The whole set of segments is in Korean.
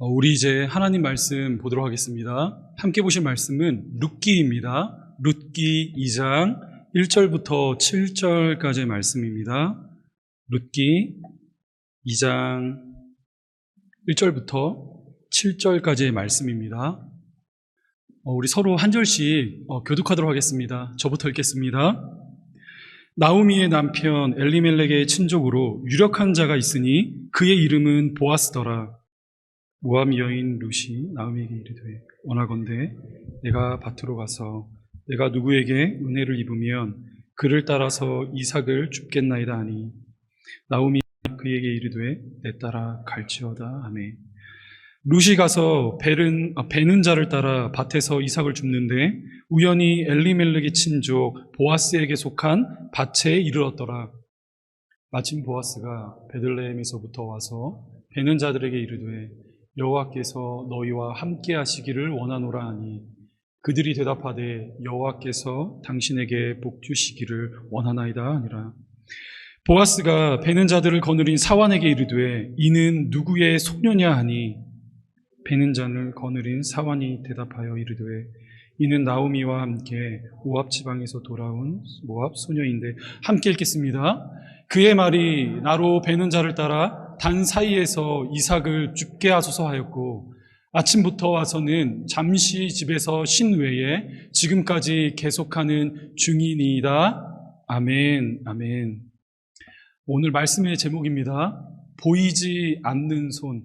우리 이제 하나님 말씀 보도록 하겠습니다. 함께 보실 말씀은 룻기입니다. 룻기 2장 1절부터 7절까지의 말씀입니다. 룻기 2장 1절부터 7절까지의 말씀입니다. 우리 서로 한 절씩 교독하도록 하겠습니다. 저부터 읽겠습니다. 나오미의 남편 엘리멜렉의 친족으로 유력한 자가 있으니 그의 이름은 보아스더라. 모압 여인 룻이 나오미에게 이르되 원하건대 내가 밭으로 가서 내가 누구에게 은혜를 입으면 그를 따라서 이삭을 줍겠나이다 하니 나오미가 그에게 이르되 내 따라 갈지어다 하매 룻이 가서 베는 자를 따라 밭에서 이삭을 줍는데 우연히 엘리멜렉의 친족 보아스에게 속한 밭에 이르렀더라. 마침 보아스가 베들레헴에서부터 와서 베는 자들에게 이르되 여호와께서 너희와 함께 하시기를 원하노라 하니 그들이 대답하되 여호와께서 당신에게 복 주시기를 원하나이다 하니라. 보아스가 베는 자들을 거느린 사환에게 이르되 이는 누구의 소녀냐 하니 베는 자를 거느린 사환이 대답하여 이르되 이는 나오미와 함께 모압 지방에서 돌아온 모압 소녀인데 함께 읽겠습니다. 그의 말이 나로 베는 자를 따라 단 사이에서 이삭을 줍게 하소서 하였고 아침부터 와서는 잠시 집에서 쉰 외에 지금까지 계속하는 중이니이다. 아멘, 아멘. 오늘 말씀의 제목입니다. 보이지 않는 손,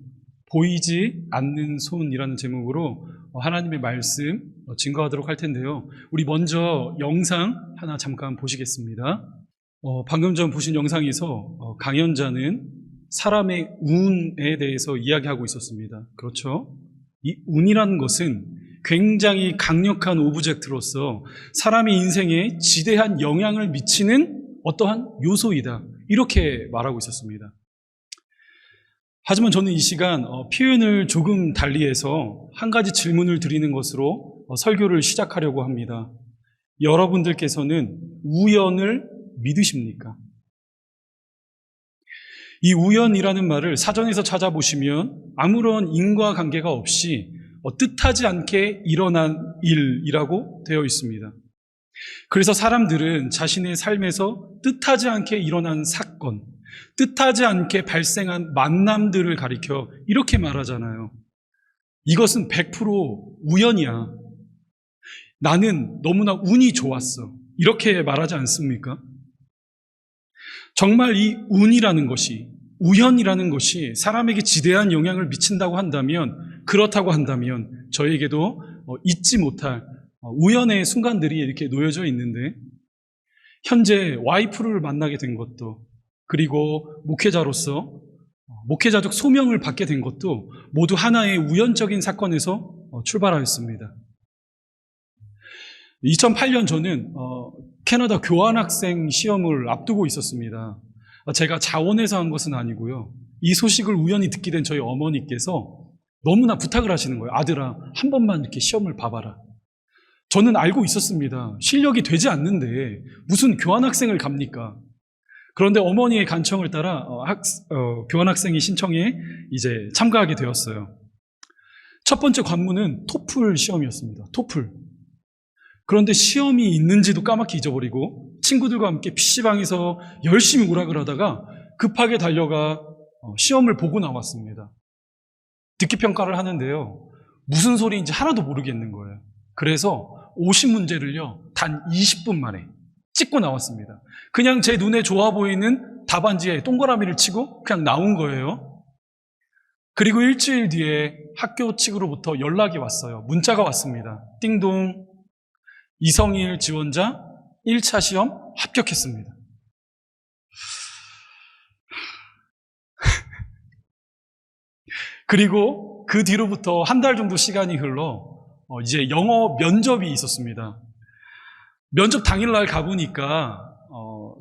보이지 않는 손이라는 제목으로 하나님의 말씀 증거하도록 할 텐데요. 우리 먼저 영상 하나 잠깐 보시겠습니다. 방금 전 보신 영상에서 강연자는 사람의 운에 대해서 이야기하고 있었습니다. 그렇죠? 이 운이라는 것은 굉장히 강력한 오브젝트로서 사람의 인생에 지대한 영향을 미치는 어떠한 요소이다. 이렇게 말하고 있었습니다. 하지만 저는 이 시간 표현을 조금 달리해서 한 가지 질문을 드리는 것으로 설교를 시작하려고 합니다. 여러분들께서는 우연을 믿으십니까? 이 우연이라는 말을 사전에서 찾아보시면 아무런 인과관계가 없이 뜻하지 않게 일어난 일이라고 되어 있습니다. 그래서 사람들은 자신의 삶에서 뜻하지 않게 일어난 사건, 뜻하지 않게 발생한 만남들을 가리켜 이렇게 말하잖아요. 이것은 100% 우연이야. 나는 너무나 운이 좋았어. 이렇게 말하지 않습니까? 정말 이 운이라는 것이, 우연이라는 것이 사람에게 지대한 영향을 미친다고 한다면, 그렇다고 한다면 저에게도 잊지 못할 우연의 순간들이 이렇게 놓여져 있는데, 현재 와이프를 만나게 된 것도, 그리고 목회자로서 목회자적 소명을 받게 된 것도 모두 하나의 우연적인 사건에서 출발하였습니다. 2008년 저는 캐나다 교환학생 시험을 앞두고 있었습니다. 제가 자원해서 한 것은 아니고요. 이 소식을 우연히 듣게 된 저희 어머니께서 너무나 부탁을 하시는 거예요. 아들아, 한 번만 이렇게 시험을 봐봐라. 저는 알고 있었습니다. 실력이 되지 않는데 무슨 교환학생을 갑니까? 그런데 어머니의 간청을 따라 교환학생이 신청에 이제 참가하게 되었어요. 첫 번째 관문은 토플 시험이었습니다. 토플. 그런데 시험이 있는지도 까맣게 잊어버리고 친구들과 함께 PC방에서 열심히 오락을 하다가 급하게 달려가 시험을 보고 나왔습니다. 듣기 평가를 하는데요. 무슨 소리인지 하나도 모르겠는 거예요. 그래서 50문제를요. 단 20분 만에 찍고 나왔습니다. 그냥 제 눈에 좋아 보이는 답안지에 동그라미를 치고 그냥 나온 거예요. 그리고 일주일 뒤에 학교 측으로부터 연락이 왔어요. 문자가 왔습니다. 띵동. 이성일 지원자 1차 시험 합격했습니다. 그리고 그 뒤로부터 한 달 정도 시간이 흘러 이제 영어 면접이 있었습니다. 면접 당일날 가보니까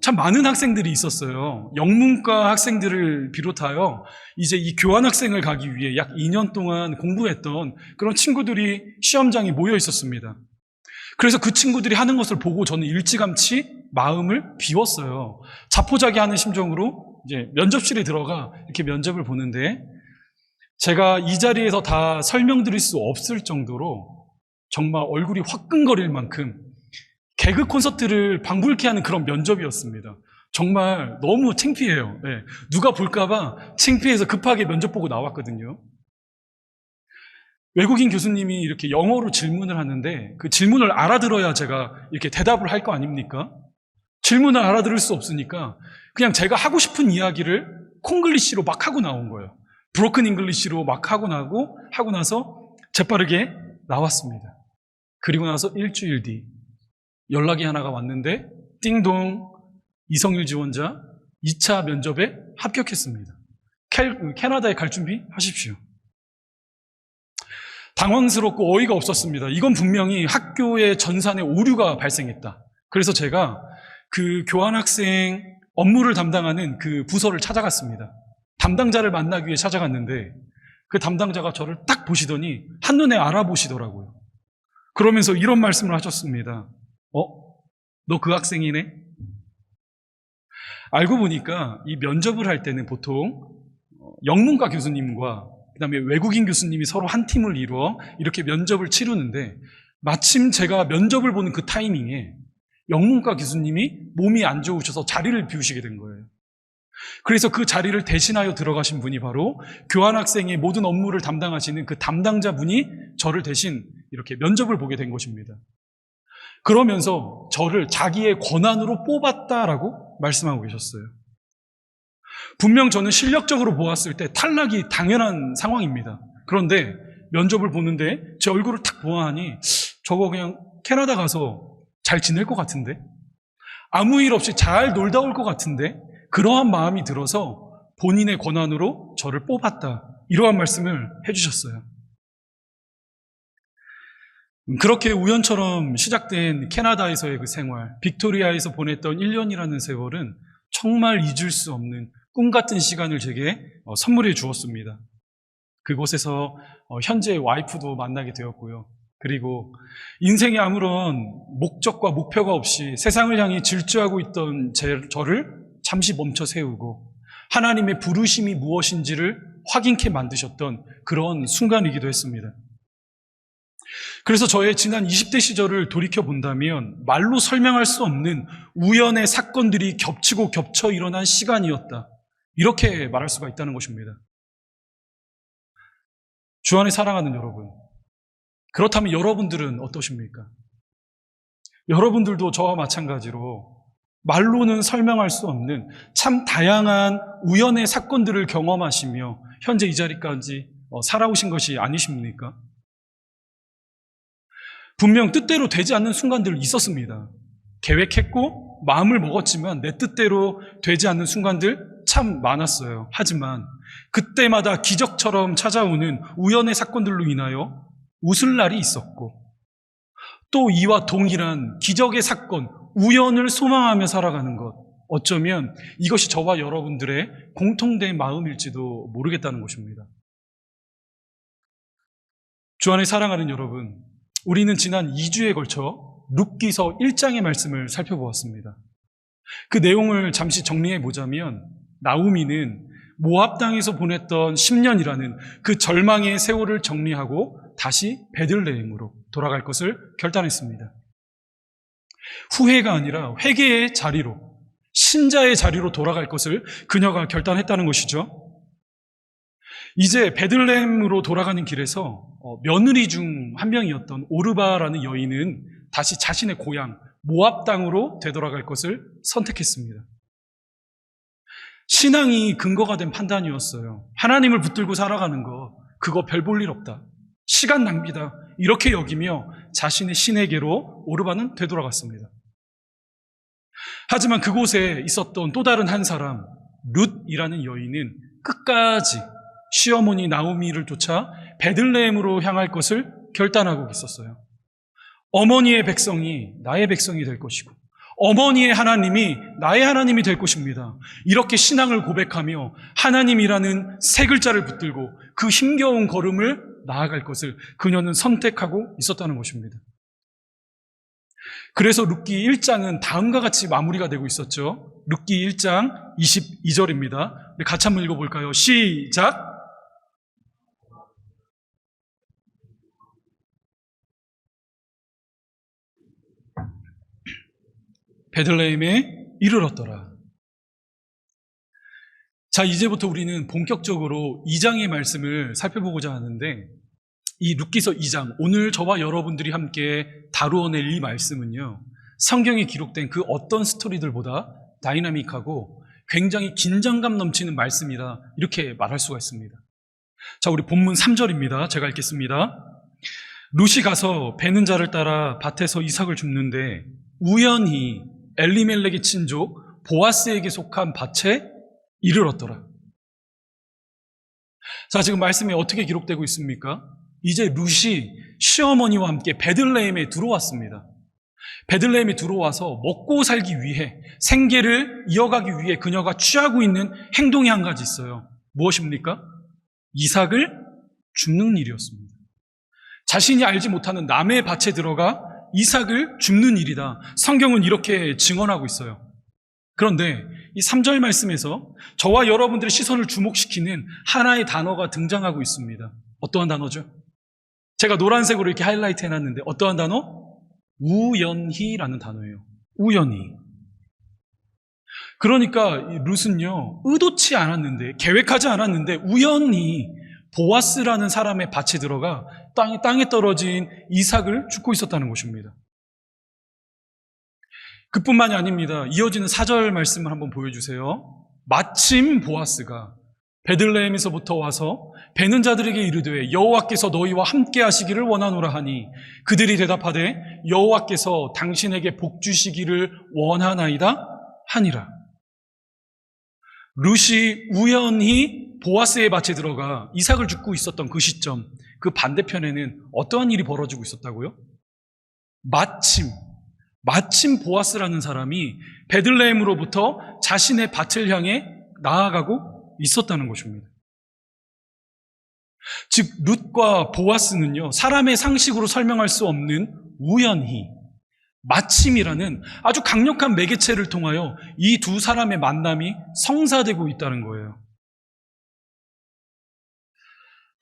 참 많은 학생들이 있었어요. 영문과 학생들을 비롯하여 이제 이 교환학생을 가기 위해 약 2년 동안 공부했던 그런 친구들이 시험장에 모여 있었습니다. 그래서 그 친구들이 하는 것을 보고 저는 일찌감치 마음을 비웠어요. 자포자기하는 심정으로 이제 면접실에 들어가 이렇게 면접을 보는데 제가 이 자리에서 다 설명드릴 수 없을 정도로 정말 얼굴이 화끈거릴 만큼 개그 콘서트를 방불케 하는 그런 면접이었습니다. 정말 너무 창피해요. 네. 누가 볼까봐 창피해서 급하게 면접 보고 나왔거든요. 외국인 교수님이 이렇게 영어로 질문을 하는데 그 질문을 알아들어야 제가 이렇게 대답을 할 거 아닙니까? 질문을 알아들을 수 없으니까 그냥 제가 하고 싶은 이야기를 콩글리시로 막 하고 나온 거예요. 브로큰 잉글리시로 막 하고 나서 재빠르게 나왔습니다. 그리고 나서 일주일 뒤 연락이 하나가 왔는데 띵동 이성일 지원자 2차 면접에 합격했습니다. 캐나다에 갈 준비 하십시오. 당황스럽고 어이가 없었습니다. 이건 분명히 학교의 전산에 오류가 발생했다. 그래서 제가 그 교환학생 업무를 담당하는 그 부서를 찾아갔습니다. 담당자를 만나기 위해 찾아갔는데 그 담당자가 저를 딱 보시더니 한눈에 알아보시더라고요. 그러면서 이런 말씀을 하셨습니다. 너 그 학생이네? 알고 보니까 이 면접을 할 때는 보통 영문과 교수님과 그다음에 외국인 교수님이 서로 한 팀을 이루어 이렇게 면접을 치르는데 마침 제가 면접을 보는 그 타이밍에 영문과 교수님이 몸이 안 좋으셔서 자리를 비우시게 된 거예요. 그래서 그 자리를 대신하여 들어가신 분이 바로 교환학생의 모든 업무를 담당하시는 그 담당자분이 저를 대신 이렇게 면접을 보게 된 것입니다. 그러면서 저를 자기의 권한으로 뽑았다라고 말씀하고 계셨어요. 분명 저는 실력적으로 보았을 때 탈락이 당연한 상황입니다. 그런데 면접을 보는데 제 얼굴을 탁 보아하니 저거 그냥 캐나다 가서 잘 지낼 것 같은데? 아무 일 없이 잘 놀다 올 것 같은데? 그러한 마음이 들어서 본인의 권한으로 저를 뽑았다. 이러한 말씀을 해주셨어요. 그렇게 우연처럼 시작된 캐나다에서의 그 생활, 빅토리아에서 보냈던 1년이라는 세월은 정말 잊을 수 없는 꿈 같은 시간을 제게 선물해 주었습니다. 그곳에서 현재 와이프도 만나게 되었고요. 그리고 인생에 아무런 목적과 목표가 없이 세상을 향해 질주하고 있던 저를 잠시 멈춰 세우고 하나님의 부르심이 무엇인지를 확인케 만드셨던 그런 순간이기도 했습니다. 그래서 저의 지난 20대 시절을 돌이켜 본다면 말로 설명할 수 없는 우연의 사건들이 겹치고 겹쳐 일어난 시간이었다. 이렇게 말할 수가 있다는 것입니다. 주 안에 사랑하는 여러분, 그렇다면 여러분들은 어떠십니까? 여러분들도 저와 마찬가지로 말로는 설명할 수 없는 참 다양한 우연의 사건들을 경험하시며 현재 이 자리까지 살아오신 것이 아니십니까? 분명 뜻대로 되지 않는 순간들 있었습니다. 계획했고 마음을 먹었지만 내 뜻대로 되지 않는 순간들 참 많았어요. 하지만 그때마다 기적처럼 찾아오는 우연의 사건들로 인하여 웃을 날이 있었고 또 이와 동일한 기적의 사건, 우연을 소망하며 살아가는 것, 어쩌면 이것이 저와 여러분들의 공통된 마음일지도 모르겠다는 것입니다. 주 안에 사랑하는 여러분, 우리는 지난 2주에 걸쳐 룻기서 1장의 말씀을 살펴보았습니다. 그 내용을 잠시 정리해 보자면 나오미는 모압 땅에서 보냈던 10년이라는 그 절망의 세월을 정리하고 다시 베들레헴으로 돌아갈 것을 결단했습니다. 후회가 아니라 회개의 자리로, 신자의 자리로 돌아갈 것을 그녀가 결단했다는 것이죠. 이제 베들레헴으로 돌아가는 길에서 며느리 중 한 명이었던 오르바라는 여인은 다시 자신의 고향 모압 땅으로 되돌아갈 것을 선택했습니다. 신앙이 근거가 된 판단이었어요. 하나님을 붙들고 살아가는 거, 그거 별 볼 일 없다. 시간 낭비다. 이렇게 여기며 자신의 신에게로 오르바는 되돌아갔습니다. 하지만 그곳에 있었던 또 다른 한 사람, 룻이라는 여인은 끝까지 시어머니 나오미를 쫓아 베들레헴으로 향할 것을 결단하고 있었어요. 어머니의 백성이 나의 백성이 될 것이고 어머니의 하나님이 나의 하나님이 될 것입니다. 이렇게 신앙을 고백하며 하나님이라는 세 글자를 붙들고 그 힘겨운 걸음을 나아갈 것을 그녀는 선택하고 있었다는 것입니다. 그래서 룻기 1장은 다음과 같이 마무리가 되고 있었죠. 룻기 1장 22절입니다. 우리 같이 한번 읽어볼까요? 시작! 베들레헴에 이르렀더라. 자, 이제부터 우리는 본격적으로 2장의 말씀을 살펴보고자 하는데, 이 룻기서 2장, 오늘 저와 여러분들이 함께 다루어낼 이 말씀은요, 성경에 기록된 그 어떤 스토리들보다 다이나믹하고 굉장히 긴장감 넘치는 말씀이다, 이렇게 말할 수가 있습니다. 자, 우리 본문 3절입니다. 제가 읽겠습니다. 룻이 가서 베는 자를 따라 밭에서 이삭을 줍는데 우연히 엘리멜렉의 친족 보아스에게 속한 밭에 이르렀더라. 자, 지금 말씀에 어떻게 기록되고 있습니까? 이제 룻이 시어머니와 함께 베들레헴에 들어왔습니다. 베들레헴에 들어와서 먹고 살기 위해, 생계를 이어가기 위해 그녀가 취하고 있는 행동이 한 가지 있어요. 무엇입니까? 이삭을 줍는 일이었습니다. 자신이 알지 못하는 남의 밭에 들어가 이삭을 줍는 일이다. 성경은 이렇게 증언하고 있어요. 그런데 이 3절 말씀에서 저와 여러분들의 시선을 주목시키는 하나의 단어가 등장하고 있습니다. 어떠한 단어죠? 제가 노란색으로 이렇게 하이라이트 해놨는데 어떠한 단어? 우연히라는 단어예요. 우연히. 그러니까 룻은요, 의도치 않았는데, 계획하지 않았는데 우연히 보아스라는 사람의 밭에 들어가 땅에 떨어진 이삭을 줍고 있었다는 것입니다. 그뿐만이 아닙니다. 이어지는 4절 말씀을 한번 보여주세요. 마침 보아스가 베들레헴에서부터 와서 베는 자들에게 이르되 여호와께서 너희와 함께 하시기를 원하노라 하니 그들이 대답하되 여호와께서 당신에게 복 주시기를 원하나이다 하니라. 룻이 우연히 보아스의 밭에 들어가 이삭을 줍고 있었던 그 시점, 그 반대편에는 어떠한 일이 벌어지고 있었다고요? 마침 보아스라는 사람이 베들레헴으로부터 자신의 밭을 향해 나아가고 있었다는 것입니다. 즉 룻과 보아스는요, 사람의 상식으로 설명할 수 없는 우연히, 마침이라는 아주 강력한 매개체를 통하여 이 두 사람의 만남이 성사되고 있다는 거예요.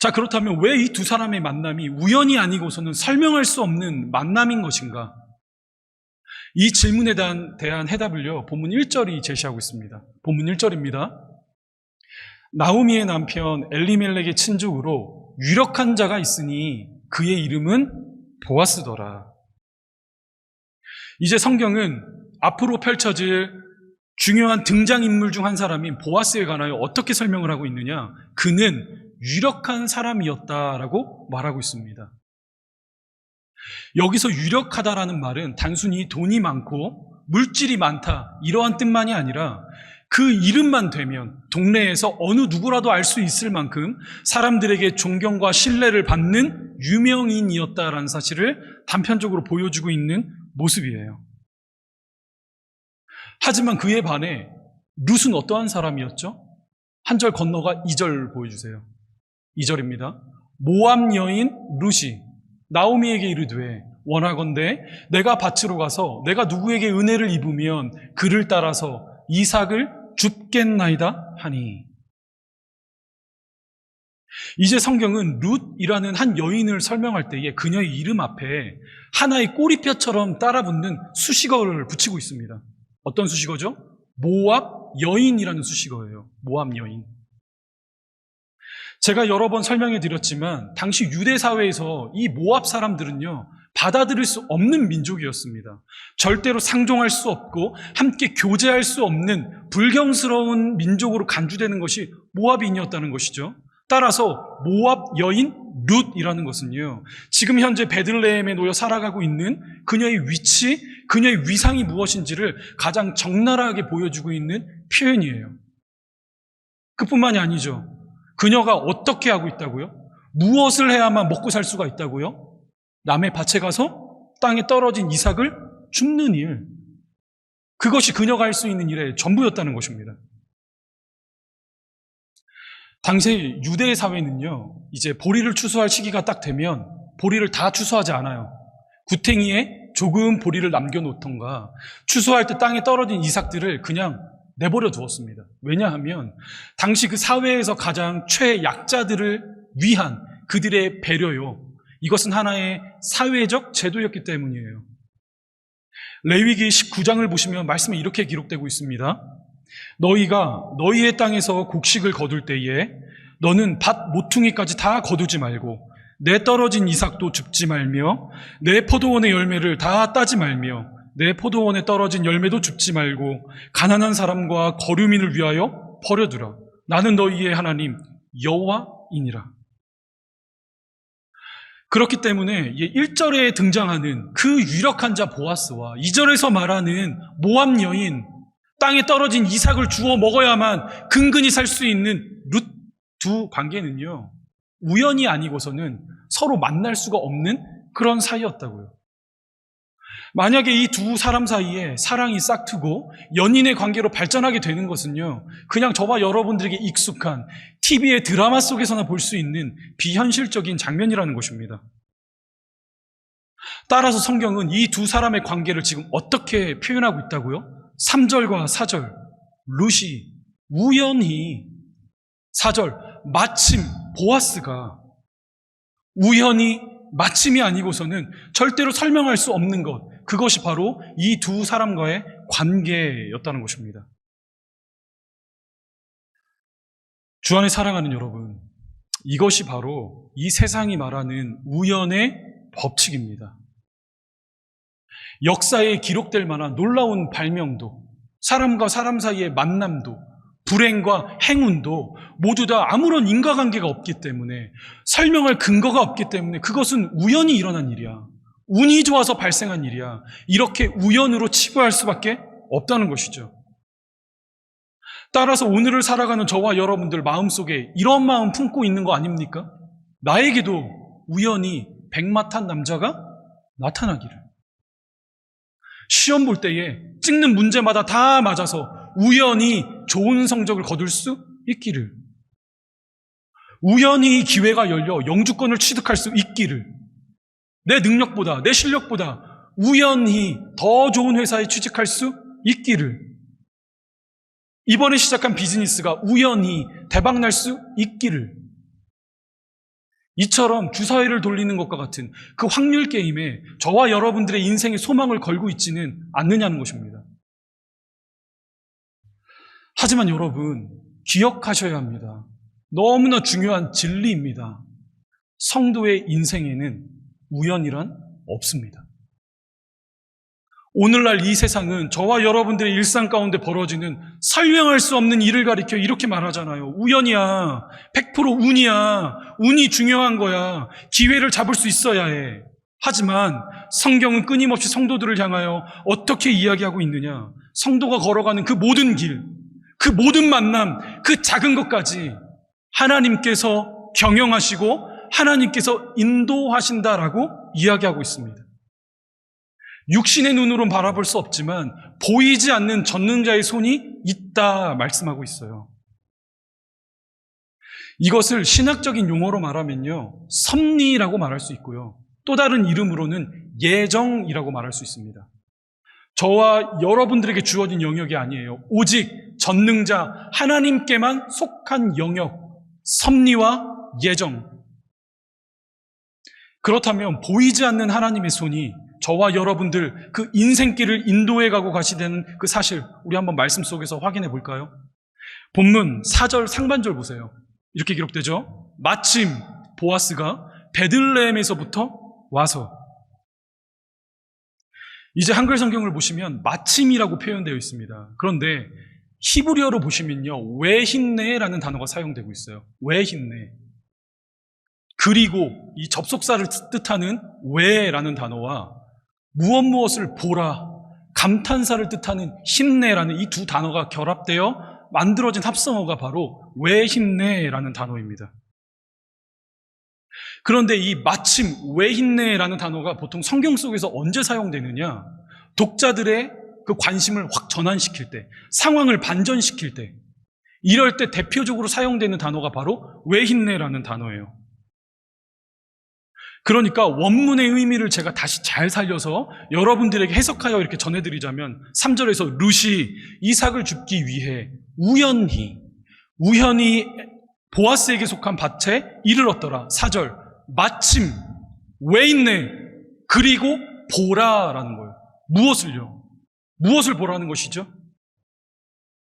자, 그렇다면 왜 이 두 사람의 만남이 우연이 아니고서는 설명할 수 없는 만남인 것인가? 이 질문에 대한 해답을요, 본문 1절이 제시하고 있습니다. 본문 1절입니다. 나오미의 남편 엘리멜렉의 친족으로 유력한 자가 있으니 그의 이름은 보아스더라. 이제 성경은 앞으로 펼쳐질 중요한 등장인물 중 한 사람인 보아스에 관하여 어떻게 설명을 하고 있느냐? 그는 유력한 사람이었다라고 말하고 있습니다. 여기서 유력하다라는 말은 단순히 돈이 많고 물질이 많다 이러한 뜻만이 아니라 그 이름만 되면 동네에서 어느 누구라도 알 수 있을 만큼 사람들에게 존경과 신뢰를 받는 유명인이었다라는 사실을 단편적으로 보여주고 있는 모습이에요. 하지만 그에 반해 룻은 어떠한 사람이었죠? 한 절 건너가 2절 보여주세요. 2절입니다. 모압 여인 룻이 나오미에게 이르되 원하건대 내가 밭으로 가서 내가 누구에게 은혜를 입으면 그를 따라서 이삭을 줍겠나이다 하니. 이제 성경은 룻이라는 한 여인을 설명할 때에 그녀의 이름 앞에 하나의 꼬리뼈처럼 따라붙는 수식어를 붙이고 있습니다. 어떤 수식어죠? 모압 여인이라는 수식어예요. 모압 여인. 제가 여러 번 설명해 드렸지만 당시 유대 사회에서 이 모압 사람들은요, 받아들일 수 없는 민족이었습니다. 절대로 상종할 수 없고 함께 교제할 수 없는 불경스러운 민족으로 간주되는 것이 모압인이었다는 것이죠. 따라서 모압 여인 룻이라는 것은요, 지금 현재 베들레헴에 놓여 살아가고 있는 그녀의 위치, 그녀의 위상이 무엇인지를 가장 적나라하게 보여주고 있는 표현이에요. 그뿐만이 아니죠. 그녀가 어떻게 하고 있다고요? 무엇을 해야만 먹고 살 수가 있다고요? 남의 밭에 가서 땅에 떨어진 이삭을 줍는 일. 그것이 그녀가 할 수 있는 일의 전부였다는 것입니다. 당시 유대 사회는요, 이제 보리를 추수할 시기가 딱 되면 보리를 다 추수하지 않아요. 구탱이에 조금 보리를 남겨놓던가 추수할 때 땅에 떨어진 이삭들을 그냥 내버려 두었습니다. 왜냐하면 당시 그 사회에서 가장 최약자들을 위한 그들의 배려요. 이것은 하나의 사회적 제도였기 때문이에요. 레위기 19장을 보시면 말씀에 이렇게 기록되고 있습니다. 너희가 너희의 땅에서 곡식을 거둘 때에 너는 밭 모퉁이까지 다 거두지 말고 내 떨어진 이삭도 줍지 말며 내 포도원의 열매를 다 따지 말며 내 포도원에 떨어진 열매도 줍지 말고 가난한 사람과 거류민을 위하여 버려두라. 나는 너희의 하나님 여호와이니라. 그렇기 때문에 1절에 등장하는 그 유력한 자 보아스와 2절에서 말하는 모압 여인, 땅에 떨어진 이삭을 주워 먹어야만 근근히 살 수 있는 룻 두 관계는요, 우연이 아니고서는 서로 만날 수가 없는 그런 사이였다고요. 만약에 이 두 사람 사이에 사랑이 싹트고 연인의 관계로 발전하게 되는 것은요, 그냥 저와 여러분들에게 익숙한 TV의 드라마 속에서나 볼 수 있는 비현실적인 장면이라는 것입니다. 따라서 성경은 이 두 사람의 관계를 지금 어떻게 표현하고 있다고요? 3절과 4절, 룻이 우연히, 4절, 마침 보아스가 우연히 마침이 아니고서는 절대로 설명할 수 없는 것, 그것이 바로 이 두 사람과의 관계였다는 것입니다. 주 안에 사랑하는 여러분, 이것이 바로 이 세상이 말하는 우연의 법칙입니다. 역사에 기록될 만한 놀라운 발명도, 사람과 사람 사이의 만남도, 불행과 행운도 모두 다 아무런 인과관계가 없기 때문에, 설명할 근거가 없기 때문에 그것은 우연히 일어난 일이야, 운이 좋아서 발생한 일이야, 이렇게 우연으로 치부할 수밖에 없다는 것이죠. 따라서 오늘을 살아가는 저와 여러분들 마음속에 이런 마음 품고 있는 거 아닙니까? 나에게도 우연히 백마탄 남자가 나타나기를, 시험 볼 때에 찍는 문제마다 다 맞아서 우연히 좋은 성적을 거둘 수 있기를, 우연히 기회가 열려 영주권을 취득할 수 있기를, 내 능력보다, 내 실력보다 우연히 더 좋은 회사에 취직할 수 있기를, 이번에 시작한 비즈니스가 우연히 대박날 수 있기를, 이처럼 주사위를 돌리는 것과 같은 그 확률 게임에 저와 여러분들의 인생의 소망을 걸고 있지는 않느냐는 것입니다. 하지만 여러분, 기억하셔야 합니다. 너무나 중요한 진리입니다. 성도의 인생에는 우연이란 없습니다. 오늘날 이 세상은 저와 여러분들의 일상 가운데 벌어지는 설명할 수 없는 일을 가리켜 이렇게 말하잖아요. 우연이야, 100% 운이야, 운이 중요한 거야, 기회를 잡을 수 있어야 해. 하지만 성경은 끊임없이 성도들을 향하여 어떻게 이야기하고 있느냐? 성도가 걸어가는 그 모든 길, 그 모든 만남, 그 작은 것까지 하나님께서 경영하시고 하나님께서 인도하신다라고 이야기하고 있습니다. 육신의 눈으로는 바라볼 수 없지만 보이지 않는 전능자의 손이 있다 말씀하고 있어요. 이것을 신학적인 용어로 말하면요, 섭리라고 말할 수 있고요, 또 다른 이름으로는 예정이라고 말할 수 있습니다. 저와 여러분들에게 주어진 영역이 아니에요. 오직 전능자 하나님께만 속한 영역, 섭리와 예정. 그렇다면 보이지 않는 하나님의 손이 저와 여러분들 그 인생길을 인도해 가고 가시는 그 사실, 우리 한번 말씀 속에서 확인해 볼까요? 본문 4절 상반절 보세요. 이렇게 기록되죠. 마침 보아스가 베들레헴에서부터 와서. 이제 한글 성경을 보시면 마침이라고 표현되어 있습니다. 그런데 히브리어로 보시면요, 외힌네라는 단어가 사용되고 있어요. 외힌네. 그리고 이 접속사를 뜻하는 외라는 단어와 무엇을 보라, 감탄사를 뜻하는 힘내라는 이 두 단어가 결합되어 만들어진 합성어가 바로 외힘내라는 단어입니다. 그런데 이 마침 외힘내라는 단어가 보통 성경 속에서 언제 사용되느냐? 독자들의 그 관심을 확 전환시킬 때, 상황을 반전시킬 때, 이럴 때 대표적으로 사용되는 단어가 바로 외힘내라는 단어예요. 그러니까 원문의 의미를 제가 다시 잘 살려서 여러분들에게 해석하여 이렇게 전해드리자면, 3절에서 룻이 이삭을 줍기 위해 우연히 보아스에게 속한 밭에 이르렀더라. 4절, 마침, 왜 있네, 그리고 보라라는 거예요. 무엇을요? 무엇을 보라는 것이죠?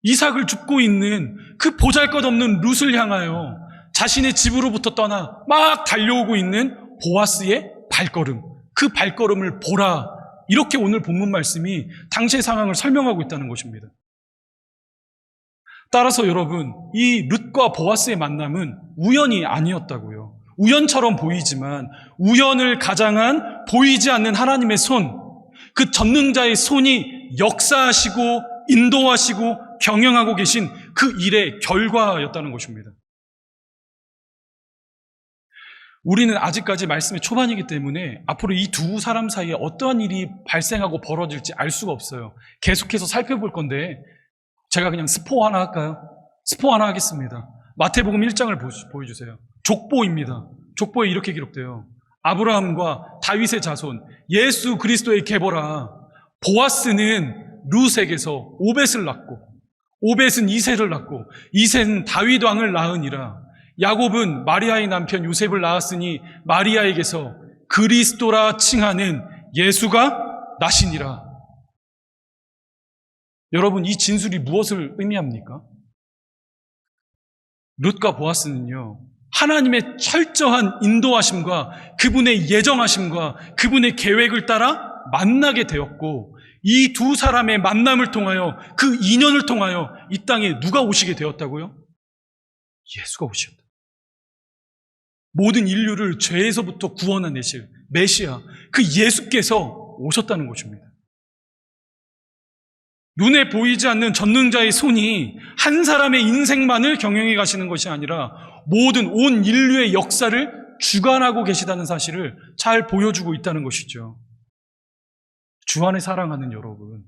이삭을 줍고 있는 그 보잘것없는 룻을 향하여 자신의 집으로부터 떠나 막 달려오고 있는 보아스의 발걸음, 그 발걸음을 보라. 이렇게 오늘 본문 말씀이 당시의 상황을 설명하고 있다는 것입니다. 따라서 여러분, 이 룻과 보아스의 만남은 우연이 아니었다고요. 우연처럼 보이지만 우연을 가장한 보이지 않는 하나님의 손, 그 전능자의 손이 역사하시고 인도하시고 경영하고 계신 그 일의 결과였다는 것입니다. 우리는 아직까지 말씀의 초반이기 때문에 앞으로 이 두 사람 사이에 어떠한 일이 발생하고 벌어질지 알 수가 없어요. 계속해서 살펴볼 건데 제가 그냥 스포 하나 할까요? 스포 하나 하겠습니다. 마태복음 1장을 보여주세요. 족보입니다. 족보에 이렇게 기록돼요. 아브라함과 다윗의 자손 예수 그리스도의 계보라. 보아스는 룻에게서 오벳을 낳고 오벳은 이새를 낳고 이새는 다윗 왕을 낳으니라. 야곱은 마리아의 남편 요셉을 낳았으니 마리아에게서 그리스도라 칭하는 예수가 나시니라. 여러분, 이 진술이 무엇을 의미합니까? 룻과 보아스는요, 하나님의 철저한 인도하심과 그분의 예정하심과 그분의 계획을 따라 만나게 되었고, 이 두 사람의 만남을 통하여, 그 인연을 통하여 이 땅에 누가 오시게 되었다고요? 예수가 오셨다. 모든 인류를 죄에서부터 구원하내실 메시아, 그 예수께서 오셨다는 것입니다. 눈에 보이지 않는 전능자의 손이 한 사람의 인생만을 경영해 가시는 것이 아니라 모든 온 인류의 역사를 주관하고 계시다는 사실을 잘 보여주고 있다는 것이죠. 주 안에 사랑하는 여러분,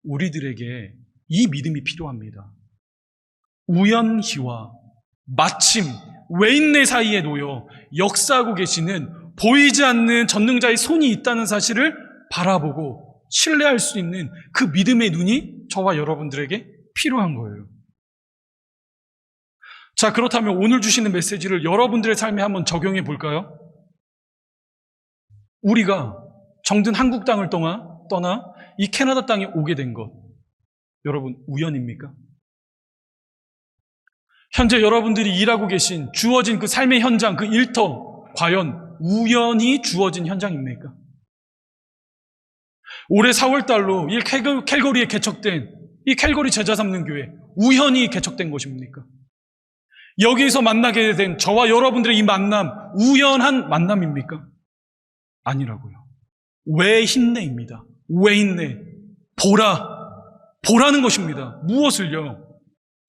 우리들에게 이 믿음이 필요합니다. 우연히와 마침 외인내 사이에 놓여 역사하고 계시는 보이지 않는 전능자의 손이 있다는 사실을 바라보고 신뢰할 수 있는 그 믿음의 눈이 저와 여러분들에게 필요한 거예요. 자, 그렇다면 오늘 주시는 메시지를 여러분들의 삶에 한번 적용해 볼까요? 우리가 정든 한국 땅을 떠나 이 캐나다 땅에 오게 된 것, 여러분 우연입니까? 현재 여러분들이 일하고 계신 주어진 그 삶의 현장, 그 일터, 과연 우연히 주어진 현장입니까? 올해 4월달로 이 캘거리에 개척된 이 캘거리 제자 삼는 교회, 우연히 개척된 것입니까? 여기서 만나게 된 저와 여러분들의 이 만남, 우연한 만남입니까? 아니라고요. 왜 힘내입니다. 왜 힘내? 보라는 것입니다. 무엇을요?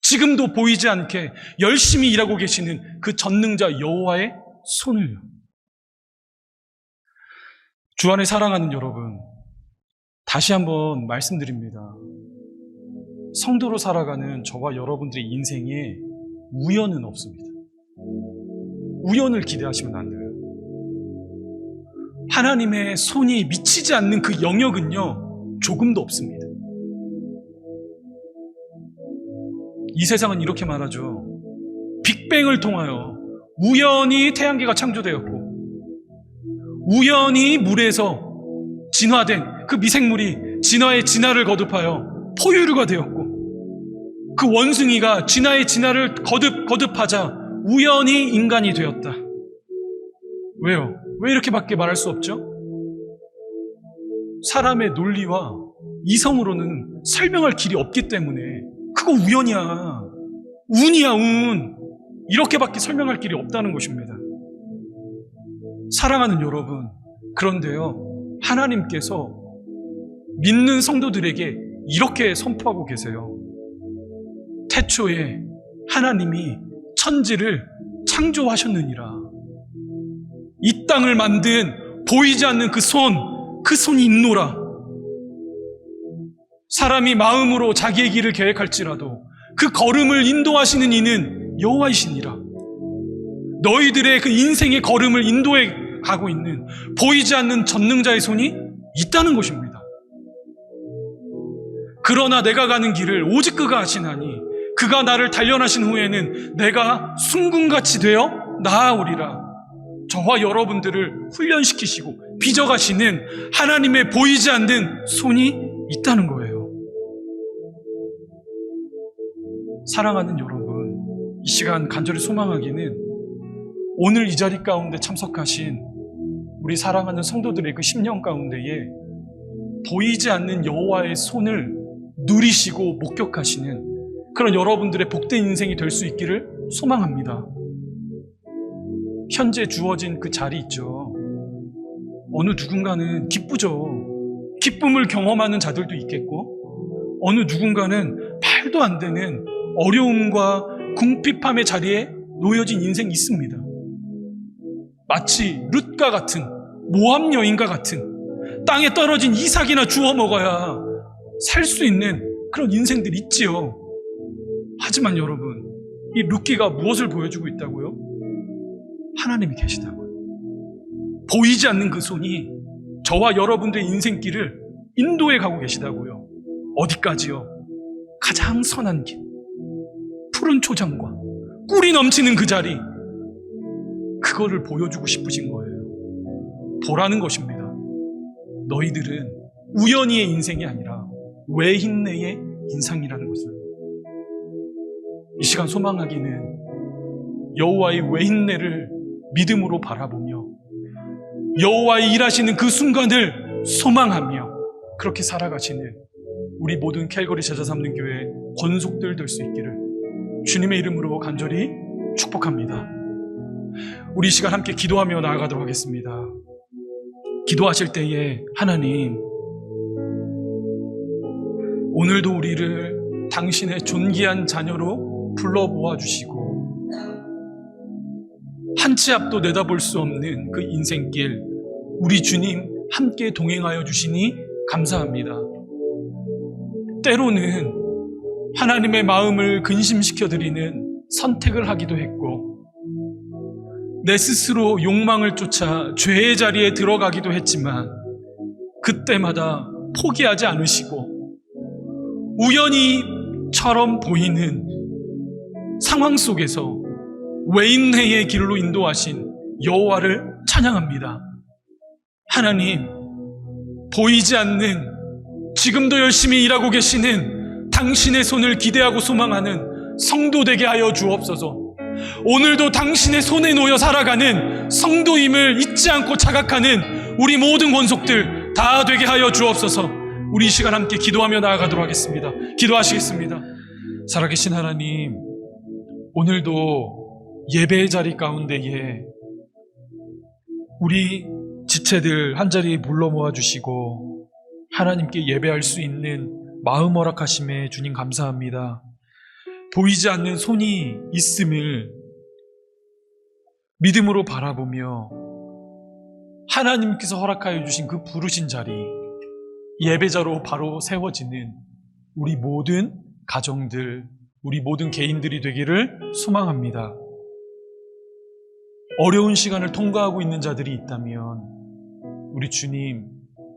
지금도 보이지 않게 열심히 일하고 계시는 그 전능자 여호와의 손을요. 주 안에 사랑하는 여러분, 다시 한번 말씀드립니다. 성도로 살아가는 저와 여러분들의 인생에 우연은 없습니다. 우연을 기대하시면 안 돼요. 하나님의 손이 미치지 않는 그 영역은요, 조금도 없습니다. 이 세상은 이렇게 말하죠. 빅뱅을 통하여 우연히 태양계가 창조되었고, 우연히 물에서 진화된 그 미생물이 진화의 진화를 거듭하여 포유류가 되었고, 그 원숭이가 진화의 진화를 거듭하자 우연히 인간이 되었다. 왜요? 왜 이렇게밖에 말할 수 없죠? 사람의 논리와 이성으로는 설명할 길이 없기 때문에 그거 우연이야. 운이야, 운. 이렇게밖에 설명할 길이 없다는 것입니다. 사랑하는 여러분, 그런데요, 하나님께서 믿는 성도들에게 이렇게 선포하고 계세요. 태초에 하나님이 천지를 창조하셨느니라. 이 땅을 만든 보이지 않는 그 손이 있노라. 사람이 마음으로 자기의 길을 계획할지라도 그 걸음을 인도하시는 이는 여호와이시니라. 너희들의 그 인생의 걸음을 인도해 가고 있는 보이지 않는 전능자의 손이 있다는 것입니다. 그러나 내가 가는 길을 오직 그가 아시나니 그가 나를 단련하신 후에는 내가 순금같이 되어 나아오리라. 저와 여러분들을 훈련시키시고 빚어가시는 하나님의 보이지 않는 손이 있다는 거예요. 사랑하는 여러분, 이 시간 간절히 소망하기는 오늘 이 자리 가운데 참석하신 우리 사랑하는 성도들의 그 심령 가운데에 보이지 않는 여호와의 손을 누리시고 목격하시는 그런 여러분들의 복된 인생이 될 수 있기를 소망합니다. 현재 주어진 그 자리 있죠. 어느 누군가는 기쁘죠. 기쁨을 경험하는 자들도 있겠고, 어느 누군가는 말도 안 되는 어려움과 궁핍함의 자리에 놓여진 인생이 있습니다. 마치 룻과 같은, 모압 여인과 같은, 땅에 떨어진 이삭이나 주워 먹어야 살 수 있는 그런 인생들이 있지요. 하지만 여러분, 이 룻기가 무엇을 보여주고 있다고요? 하나님이 계시다고요. 보이지 않는 그 손이 저와 여러분들의 인생길을 인도해 가고 계시다고요. 어디까지요? 가장 선한 길, 푸른 초장과 꿀이 넘치는 그 자리, 그거를 보여주고 싶으신 거예요. 보라는 것입니다. 너희들은 우연히의 인생이 아니라 외인내의 인상이라는 것을. 이 시간 소망하기는 여호와의 외인내를 믿음으로 바라보며 여호와의 일하시는 그 순간을 소망하며 그렇게 살아가시는 우리 모든 캘거리 제자 삼는 교회 권속들 될 수 있기를 주님의 이름으로 간절히 축복합니다. 우리 이 시간 함께 기도하며 나아가도록 하겠습니다. 기도하실 때에 하나님, 오늘도 우리를 당신의 존귀한 자녀로 불러 모아주시고 한 치 앞도 내다볼 수 없는 그 인생길 우리 주님 함께 동행하여 주시니 감사합니다. 때로는 하나님의 마음을 근심시켜드리는 선택을 하기도 했고 내 스스로 욕망을 쫓아 죄의 자리에 들어가기도 했지만 그때마다 포기하지 않으시고 우연히처럼 보이는 상황 속에서 외인내의 길로 인도하신 여호와를 찬양합니다. 하나님, 보이지 않는 지금도 열심히 일하고 계시는 당신의 손을 기대하고 소망하는 성도 되게 하여 주옵소서. 오늘도 당신의 손에 놓여 살아가는 성도임을 잊지 않고 자각하는 우리 모든 권속들 다 되게 하여 주옵소서. 우리 이 시간 함께 기도하며 나아가도록 하겠습니다. 기도하시겠습니다. 살아계신 하나님, 오늘도 예배의 자리 가운데에 우리 지체들 한자리에 불러 모아주시고 하나님께 예배할 수 있는 마음 허락하심에 주님 감사합니다. 보이지 않는 손이 있음을 믿음으로 바라보며 하나님께서 허락하여 주신 그 부르신 자리, 예배자로 바로 세워지는 우리 모든 가정들, 우리 모든 개인들이 되기를 소망합니다. 어려운 시간을 통과하고 있는 자들이 있다면 우리 주님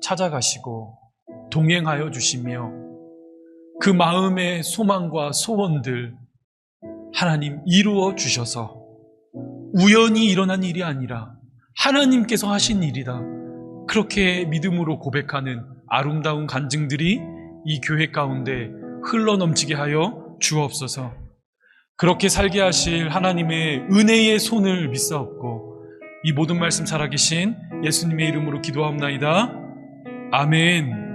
찾아가시고 동행하여 주시며 그 마음의 소망과 소원들 하나님 이루어 주셔서 우연히 일어난 일이 아니라 하나님께서 하신 일이다, 그렇게 믿음으로 고백하는 아름다운 간증들이 이 교회 가운데 흘러넘치게 하여 주옵소서. 그렇게 살게 하실 하나님의 은혜의 손을 믿사옵고 이 모든 말씀 살아계신 예수님의 이름으로 기도하옵나이다. 아멘.